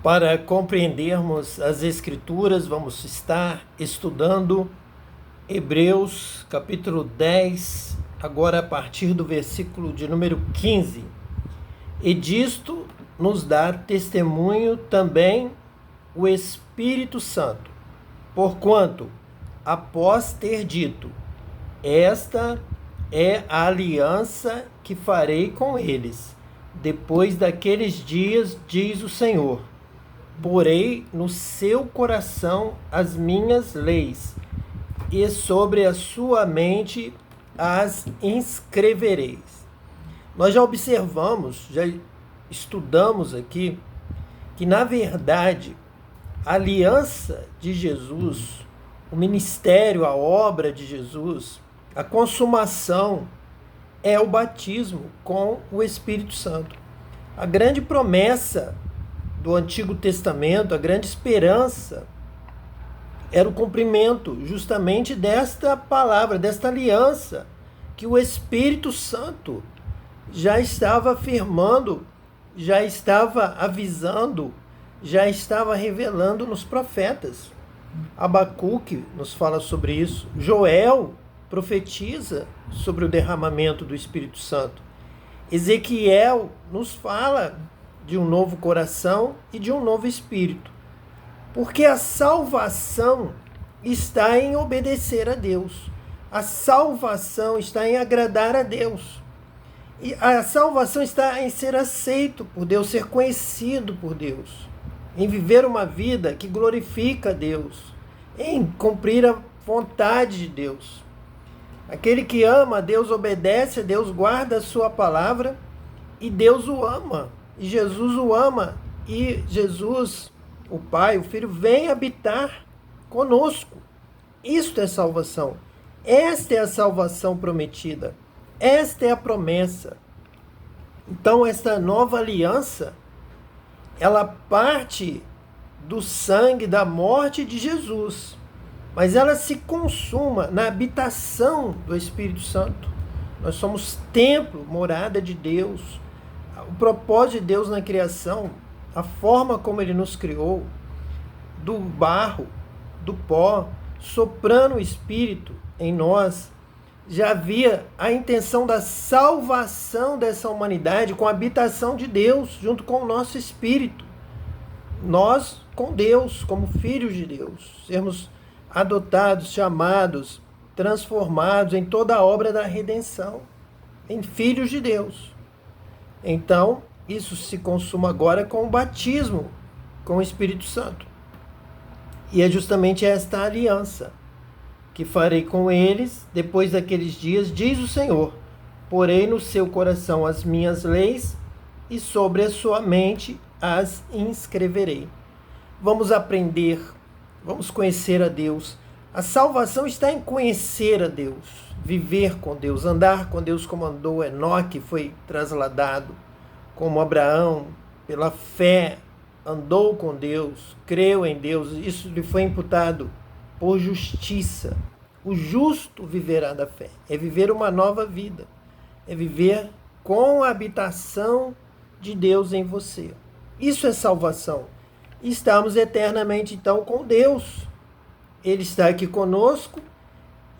Para compreendermos as Escrituras, vamos estar estudando Hebreus capítulo 10, agora a partir do versículo de número 15. E disto nos dá testemunho também o Espírito Santo, porquanto, após ter dito, esta é a aliança que farei com eles, depois daqueles dias, diz o Senhor. Porei no seu coração as minhas leis, e sobre a sua mente as inscrevereis. Nós já observamos, já estudamos aqui, que na verdade a aliança de Jesus, o ministério, a obra de Jesus, a consumação é o batismo com o Espírito Santo. A grande promessa do Antigo Testamento, a grande esperança, era o cumprimento justamente desta palavra, desta aliança, que o Espírito Santo já estava afirmando, já estava avisando, já estava revelando nos profetas. Abacuque nos fala sobre isso. Joel profetiza sobre o derramamento do Espírito Santo. Ezequiel nos fala de um novo coração e de um novo espírito. Porque a salvação está em obedecer a Deus. A salvação está em agradar a Deus. E a salvação está em ser aceito por Deus, ser conhecido por Deus, em viver uma vida que glorifica a Deus, em cumprir a vontade de Deus. Aquele que ama a Deus, obedece a Deus, guarda a sua palavra, e Deus o ama, e Jesus o ama, e Jesus, o Pai, o Filho, vem habitar conosco. Isto é salvação. Esta é a salvação prometida. Esta é a promessa. Então, esta nova aliança, ela parte do sangue, da morte de Jesus, mas ela se consuma na habitação do Espírito Santo. Nós somos templo, morada de Deus. O propósito de Deus na criação, a forma como Ele nos criou, do barro, do pó, soprando o Espírito em nós, já havia a intenção da salvação dessa humanidade com a habitação de Deus, junto com o nosso Espírito. Nós com Deus, como filhos de Deus, sermos adotados, chamados, transformados em toda a obra da redenção, em filhos de Deus. Então, isso se consuma agora com o batismo com o Espírito Santo. E é justamente esta aliança que farei com eles depois daqueles dias, diz o Senhor. Porei no seu coração as minhas leis e sobre a sua mente as inscreverei. Vamos aprender, vamos conhecer a Deus. A salvação está em conhecer a Deus, viver com Deus, andar com Deus como andou Enoque, foi trasladado, como Abraão, pela fé, andou com Deus, creu em Deus, isso lhe foi imputado por justiça. O justo viverá da fé, é viver uma nova vida, é viver com a habitação de Deus em você. Isso é salvação. Estamos eternamente então com Deus. Ele está aqui conosco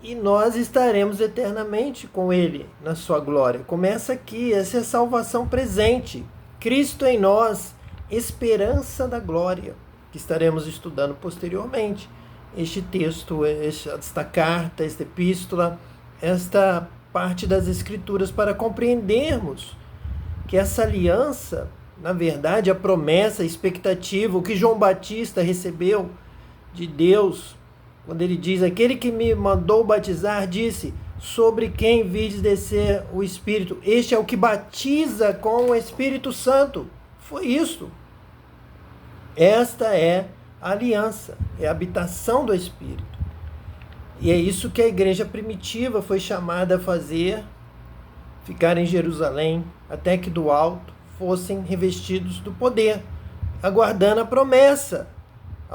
e nós estaremos eternamente com Ele na sua glória. Começa aqui, essa é a salvação presente. Cristo em nós, esperança da glória, que estaremos estudando posteriormente. Este texto, esta carta, esta epístola, esta parte das Escrituras, para compreendermos que essa aliança, na verdade, a promessa, a expectativa, o que João Batista recebeu de Deus, quando ele diz, aquele que me mandou batizar, disse, sobre quem vides descer o Espírito, este é o que batiza com o Espírito Santo. Foi isso. Esta é a aliança, é a habitação do Espírito. E é isso que a igreja primitiva foi chamada a fazer, ficar em Jerusalém, até que do alto fossem revestidos do poder, aguardando a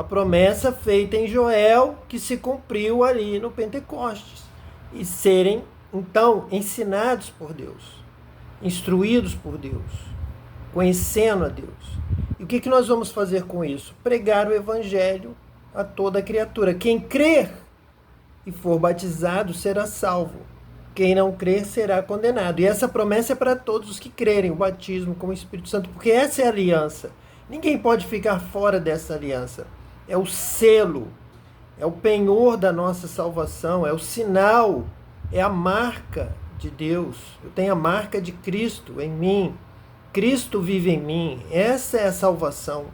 promessa feita em Joel, que se cumpriu ali no Pentecostes, e serem, então, ensinados por Deus, instruídos por Deus, conhecendo a Deus. E o que nós vamos fazer com isso? Pregar o evangelho a toda criatura. Quem crer e for batizado será salvo. Quem não crer será condenado. E essa promessa é para todos os que crerem, o batismo com o Espírito Santo, porque essa é a aliança. Ninguém pode ficar fora dessa aliança. É o selo, é o penhor da nossa salvação, é o sinal, é a marca de Deus. Eu tenho a marca de Cristo em mim. Cristo vive em mim. Essa é a salvação.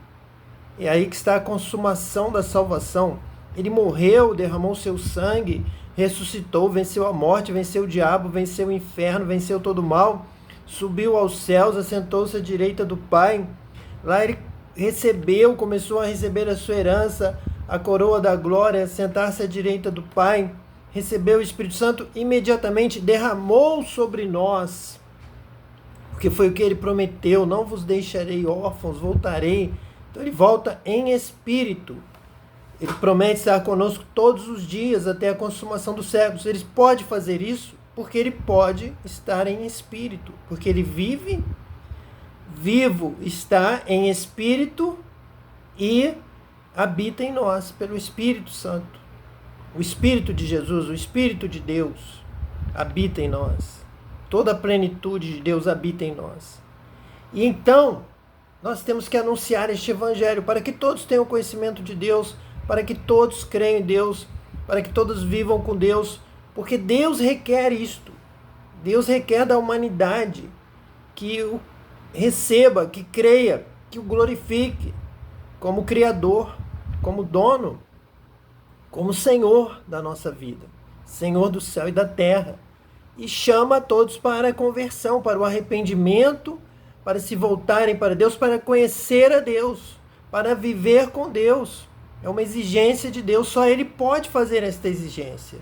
É aí que está a consumação da salvação. Ele morreu, derramou seu sangue, ressuscitou, venceu a morte, venceu o diabo, venceu o inferno, venceu todo o mal, subiu aos céus, assentou-se à direita do Pai. Lá ele começou a receber a sua herança, a coroa da glória, sentar-se à direita do Pai, recebeu o Espírito Santo, imediatamente derramou sobre nós, porque foi o que ele prometeu: não vos deixarei órfãos, voltarei. Então ele volta em espírito. Ele promete estar conosco todos os dias até a consumação dos séculos. Ele pode fazer isso porque ele pode estar em espírito, porque ele vivo está em espírito e habita em nós pelo Espírito Santo. O Espírito de Jesus, o Espírito de Deus habita em nós. Toda a plenitude de Deus habita em nós. E então, nós temos que anunciar este evangelho para que todos tenham conhecimento de Deus, para que todos creiam em Deus, para que todos vivam com Deus, porque Deus requer isto. Deus requer da humanidade que o receba, que creia, que o glorifique como Criador, como dono, como Senhor da nossa vida, Senhor do céu e da terra. E chama a todos para a conversão, para o arrependimento, para se voltarem para Deus, para conhecer a Deus, para viver com Deus. É uma exigência de Deus, só Ele pode fazer esta exigência.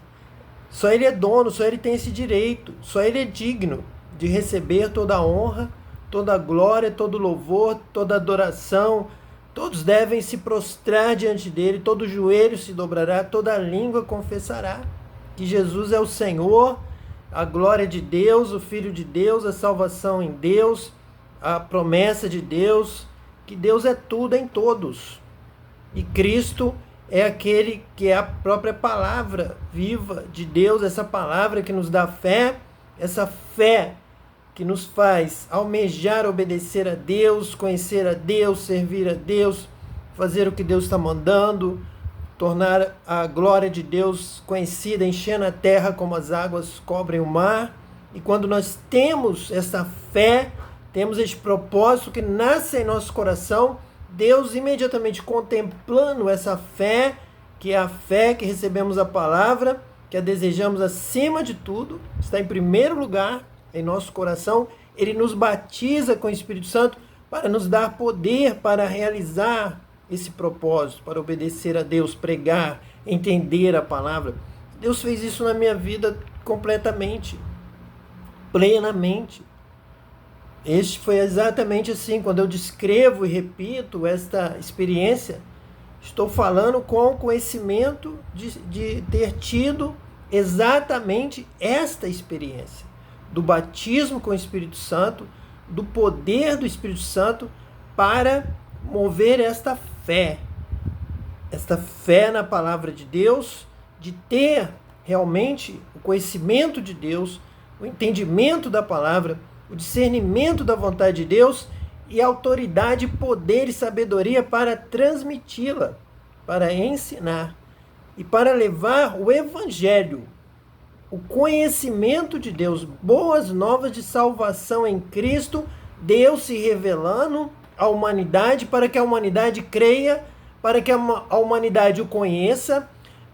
Só Ele é dono, só Ele tem esse direito, só Ele é digno de receber toda a honra, toda a glória, todo o louvor, toda a adoração. Todos devem se prostrar diante dEle, todo joelho se dobrará, toda língua confessará que Jesus é o Senhor, a glória de Deus, o Filho de Deus, a salvação em Deus, a promessa de Deus, que Deus é tudo em todos. E Cristo é aquele que é a própria palavra viva de Deus, essa palavra que nos dá fé, essa fé que nos faz almejar obedecer a Deus, conhecer a Deus, servir a Deus, fazer o que Deus está mandando, tornar a glória de Deus conhecida, enchendo a terra como as águas cobrem o mar. E quando nós temos essa fé, temos esse propósito que nasce em nosso coração, Deus imediatamente contemplando essa fé, que é a fé que recebemos a palavra, que a desejamos acima de tudo, está em primeiro lugar em nosso coração, Ele nos batiza com o Espírito Santo para nos dar poder para realizar esse propósito, para obedecer a Deus, pregar, entender a palavra. Deus fez isso na minha vida completamente, plenamente. Este foi exatamente assim, quando eu descrevo e repito esta experiência, estou falando com o conhecimento de ter tido exatamente esta experiência, do batismo com o Espírito Santo, do poder do Espírito Santo para mover esta fé na palavra de Deus, de ter realmente o conhecimento de Deus, o entendimento da palavra, o discernimento da vontade de Deus e autoridade, poder e sabedoria para transmiti-la, para ensinar e para levar o evangelho, o conhecimento de Deus, boas novas de salvação em Cristo, Deus se revelando à humanidade para que a humanidade creia, para que a humanidade o conheça,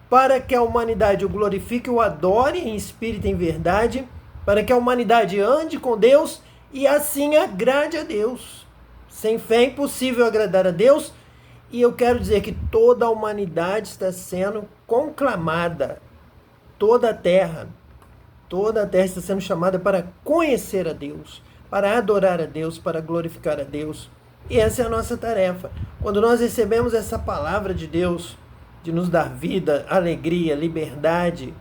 para que a humanidade o glorifique, o adore em espírito e em verdade, para que a humanidade ande com Deus e assim agrade a Deus. Sem fé é impossível agradar a Deus, e eu quero dizer que toda a humanidade está sendo conclamada, toda a terra está sendo chamada para conhecer a Deus, para adorar a Deus, para glorificar a Deus. E essa é a nossa tarefa. Quando nós recebemos essa palavra de Deus, de nos dar vida, alegria, liberdade,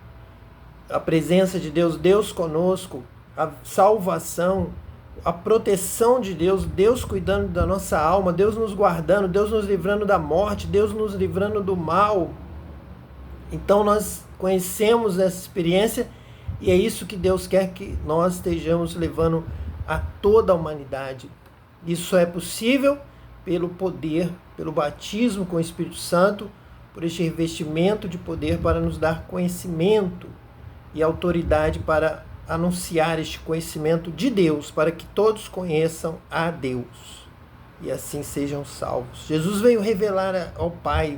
a presença de Deus, Deus conosco, a salvação, a proteção de Deus, Deus cuidando da nossa alma, Deus nos guardando, Deus nos livrando da morte, Deus nos livrando do mal. Então nós conhecemos essa experiência e é isso que Deus quer que nós estejamos levando a toda a humanidade. Isso é possível pelo poder, pelo batismo com o Espírito Santo, por este revestimento de poder para nos dar conhecimento e autoridade para anunciar este conhecimento de Deus, para que todos conheçam a Deus e assim sejam salvos. Jesus veio revelar ao Pai,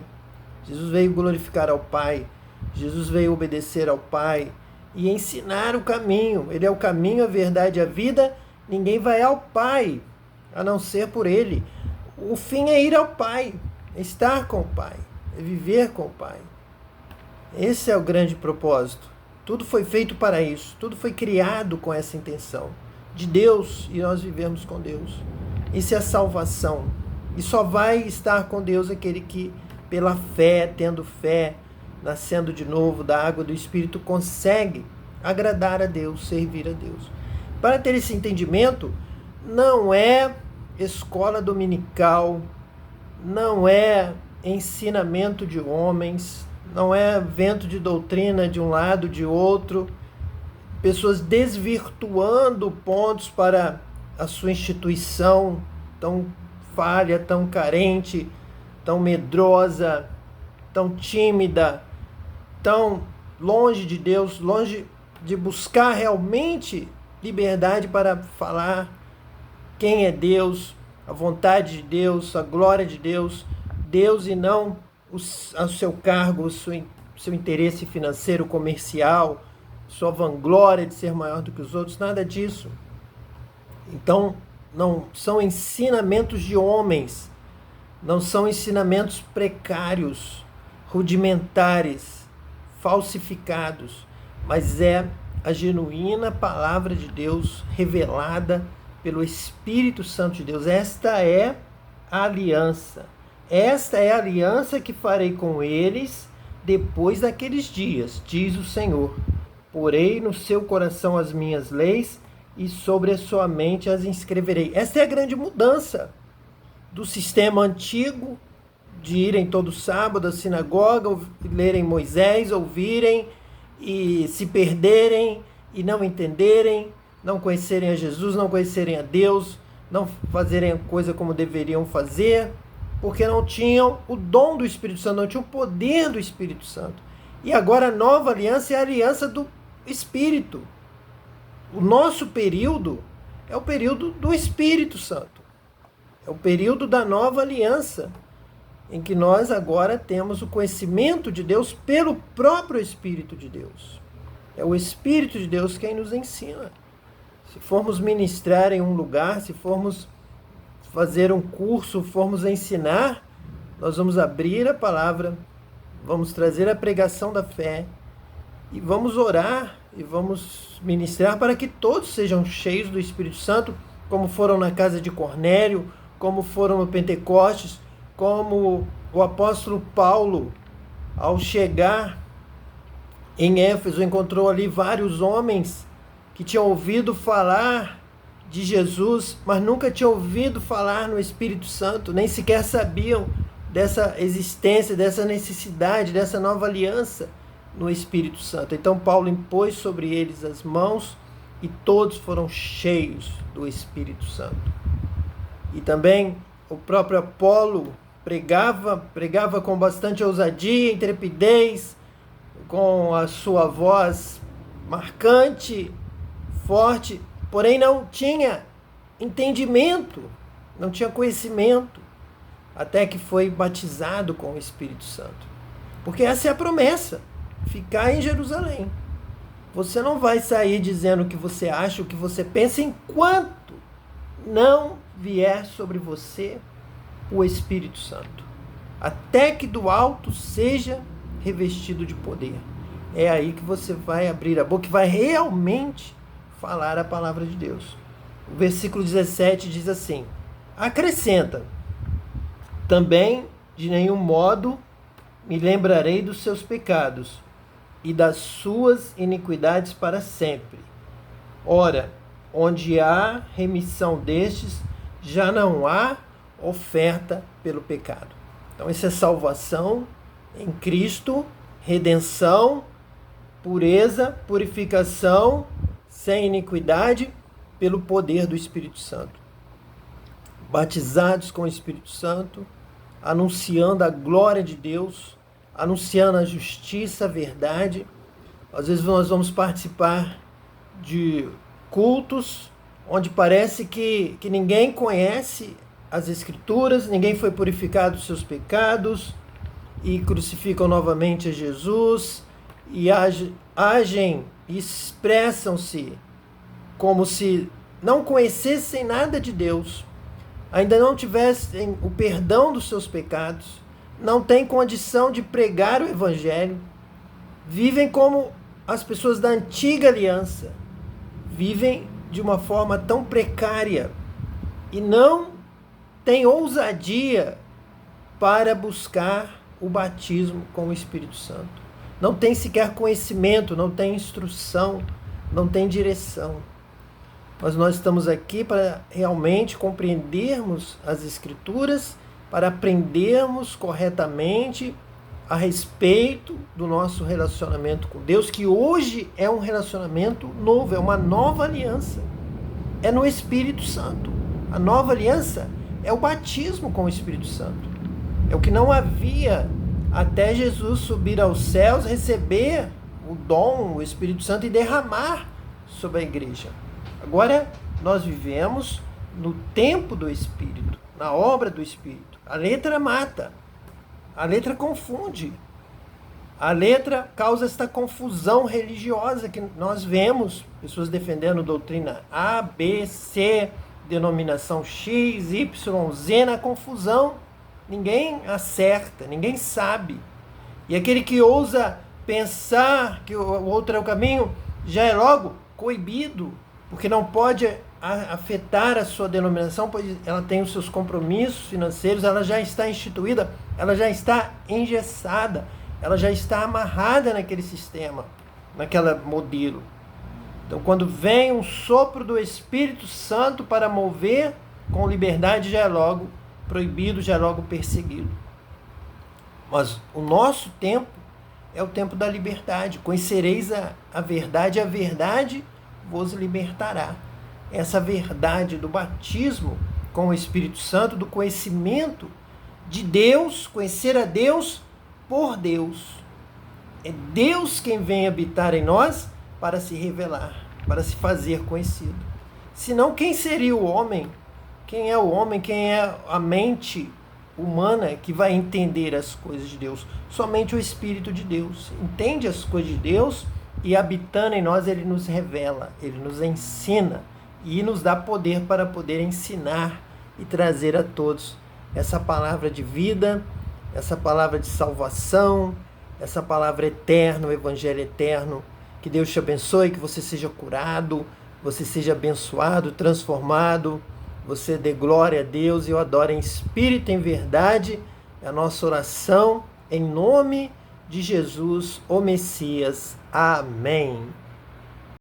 Jesus veio glorificar ao Pai, Jesus veio obedecer ao Pai e ensinar o caminho. Ele é o caminho, a verdade e a vida. Ninguém vai ao Pai a não ser por Ele. O fim é ir ao Pai, é estar com o Pai, é viver com o Pai. Esse é o grande propósito. Tudo foi feito para isso, tudo foi criado com essa intenção de Deus e nós vivemos com Deus. Isso é a salvação. E só vai estar com Deus aquele que, pela fé, tendo fé, nascendo de novo da água do Espírito, consegue agradar a Deus, servir a Deus. Para ter esse entendimento, não é escola dominical, não é ensinamento de homens, não é vento de doutrina de um lado, de outro, pessoas desvirtuando pontos para a sua instituição tão falha, tão carente, tão medrosa, tão tímida, tão longe de Deus, longe de buscar realmente liberdade para falar quem é Deus, a vontade de Deus, a glória de Deus, Deus e não o seu cargo, o seu interesse financeiro, comercial, sua vanglória de ser maior do que os outros, nada disso. Então, não são ensinamentos de homens, não são ensinamentos precários, rudimentares, falsificados, mas é a genuína palavra de Deus revelada pelo Espírito Santo de Deus. Esta é a aliança. Esta é a aliança que farei com eles depois daqueles dias, diz o Senhor. Porei no seu coração as minhas leis e sobre a sua mente as inscreverei. Essa é a grande mudança do sistema antigo de irem todo sábado à sinagoga, lerem Moisés, ouvirem e se perderem e não entenderem, não conhecerem a Jesus, não conhecerem a Deus, não fazerem a coisa como deveriam fazer, porque não tinham o dom do Espírito Santo, não tinham o poder do Espírito Santo. E agora a nova aliança é a aliança do Espírito. O nosso período é o período do Espírito Santo. É o período da nova aliança, em que nós agora temos o conhecimento de Deus pelo próprio Espírito de Deus. É o Espírito de Deus quem nos ensina. Se formos ministrar em um lugar, se formos fazer um curso, formos ensinar, nós vamos abrir a palavra, vamos trazer a pregação da fé e vamos orar e vamos ministrar para que todos sejam cheios do Espírito Santo, como foram na casa de Cornélio, como foram no Pentecostes, como o apóstolo Paulo, ao chegar em Éfeso, encontrou ali vários homens que tinham ouvido falar de Jesus, mas nunca tinham ouvido falar no Espírito Santo, nem sequer sabiam dessa existência, dessa necessidade, dessa nova aliança no Espírito Santo. Então Paulo impôs sobre eles as mãos e todos foram cheios do Espírito Santo. E também o próprio Apolo pregava com bastante ousadia, intrepidez, com a sua voz marcante, forte, porém não tinha entendimento, não tinha conhecimento, até que foi batizado com o Espírito Santo. Porque essa é a promessa, ficar em Jerusalém. Você não vai sair dizendo o que você acha, o que você pensa, enquanto não vier sobre você o Espírito Santo. Até que do alto seja revestido de poder. É aí que você vai abrir a boca e vai realmente falar a palavra de Deus. O versículo 17 diz assim: acrescenta, também de nenhum modo me lembrarei dos seus pecados e das suas iniquidades para sempre. Ora, onde há remissão destes, já não há oferta pelo pecado. Então, isso é salvação em Cristo, redenção, pureza, purificação, sem iniquidade, pelo poder do Espírito Santo. Batizados com o Espírito Santo, anunciando a glória de Deus, anunciando a justiça, a verdade. Às vezes nós vamos participar de cultos onde parece que ninguém conhece as Escrituras, ninguém foi purificado dos seus pecados e crucificam novamente a Jesus e agem e expressam-se como se não conhecessem nada de Deus, ainda não tivessem o perdão dos seus pecados, não têm condição de pregar o Evangelho, vivem como as pessoas da antiga aliança, vivem de uma forma tão precária e não têm ousadia para buscar o batismo com o Espírito Santo. Não tem sequer conhecimento, não tem instrução, não tem direção. Mas nós estamos aqui para realmente compreendermos as Escrituras, para aprendermos corretamente a respeito do nosso relacionamento com Deus, que hoje é um relacionamento novo, é uma nova aliança. É no Espírito Santo. A nova aliança é o batismo com o Espírito Santo. É o que não havia até Jesus subir aos céus, receber o dom, o Espírito Santo e derramar sobre a igreja. Agora nós vivemos no tempo do Espírito, na obra do Espírito. A letra mata, a letra confunde, a letra causa esta confusão religiosa que nós vemos, pessoas defendendo doutrina A, B, C, denominação X, Y, Z, na confusão. Ninguém acerta, ninguém sabe. E aquele que ousa pensar que o outro é o caminho, já é logo coibido, porque não pode afetar a sua denominação, pois ela tem os seus compromissos financeiros, ela já está instituída, ela já está engessada, ela já está amarrada naquele sistema, naquele modelo. Então, quando vem um sopro do Espírito Santo para mover com liberdade, já é logo proibido, já é logo perseguido. Mas o nosso tempo é o tempo da liberdade. Conhecereis a verdade vos libertará. Essa verdade do batismo com o Espírito Santo, do conhecimento de Deus, conhecer a Deus por Deus. É Deus quem vem habitar em nós para se revelar, para se fazer conhecido. Senão, quem seria o homem? Quem é o homem? Quem é a mente humana que vai entender as coisas de Deus? Somente o Espírito de Deus entende as coisas de Deus e, habitando em nós, ele nos revela, ele nos ensina e nos dá poder para poder ensinar e trazer a todos essa palavra de vida, essa palavra de salvação, essa palavra eterna, o Evangelho eterno. Que Deus te abençoe, que você seja curado, você seja abençoado, transformado, você dê glória a Deus e o adore em espírito e em verdade. É a nossa oração em nome de Jesus, o Messias. Amém.